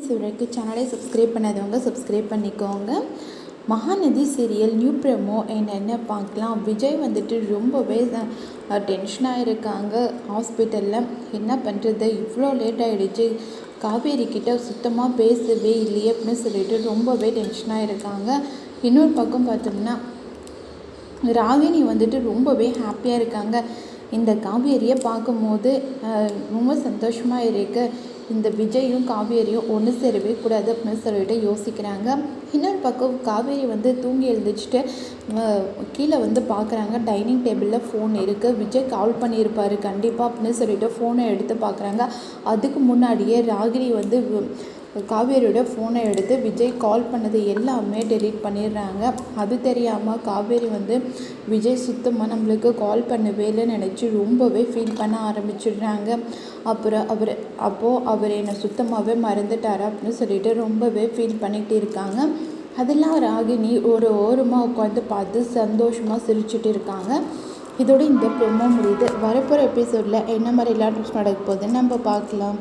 வரைக்கும் சேனலை சப்ஸ்கிரைப் பண்ணாதவங்க சப்ஸ்கிரைப் பண்ணிக்கோங்க. மகாநதி சீரியல் நியூ ப்ரோமோ என்னென்ன பார்க்கலாம். விஜய் வந்துட்டு ரொம்பவே டென்ஷனாக இருக்காங்க. ஹாஸ்பிட்டலில் என்ன பண்ணுறது, இவ்வளோ லேட் ஆகிடுச்சு, காவேரி கிட்ட சுத்தமாக பேசவே இல்லையே அப்படின்னு சொல்லிட்டு ரொம்பவே டென்ஷனாக இருக்காங்க. இன்னொரு பக்கம் பார்த்தோம்னா ராகினி வந்துட்டு ரொம்பவே ஹாப்பியாக இருக்காங்க. இந்த காவேரியை பார்க்கும்போது ரொம்ப சந்தோஷமாக இருக்குது. இந்த விஜயும் காவேரியும் ஒன்று சேரவே கூடாது அப்படின்னு சொல்லிட்டு யோசிக்கிறாங்க. இன்னொரு பக்கம் காவேரி வந்து தூங்கி எழுந்திரிச்சிட்டு கீழே வந்து பார்க்குறாங்க. டைனிங் டேபிளில் ஃபோன் இருக்குது. விஜய் கால் பண்ணியிருப்பார் கண்டிப்பாக அப்படின்னு சொல்லிட்டு ஃபோனை எடுத்து பார்க்குறாங்க. அதுக்கு முன்னாடியே ராகினி வந்து காவேரியோட ஃபோனை எடுத்து விஜய் கால் பண்ணது எல்லாமே டெலீட் பண்ணிடுறாங்க. அது தெரியாமல் காவேரி வந்து விஜய் சுத்தமாக நம்மளுக்கு கால் பண்ணவே இல்லைன்னு நினச்சி ரொம்பவே ஃபீல் பண்ண ஆரம்பிச்சிடுறாங்க. அப்புறம் அவர் என்னை சுத்தமாகவே மறந்துட்டாரா அப்படின்னு சொல்லிட்டு ரொம்பவே ஃபீல் பண்ணிகிட்டு இருக்காங்க. அதெல்லாம் ராகினி ஒரு ஓரமாக உட்காந்து பார்த்து சந்தோஷமாக சிரிச்சுட்டு இருக்காங்க. இதோட இந்த ப்ரோமோ முடியுது. வரப்போகிற எபிசோடில் என்ன மாதிரிலாம் நடக்க போகுதுன்னு நம்ம பார்க்கலாம்.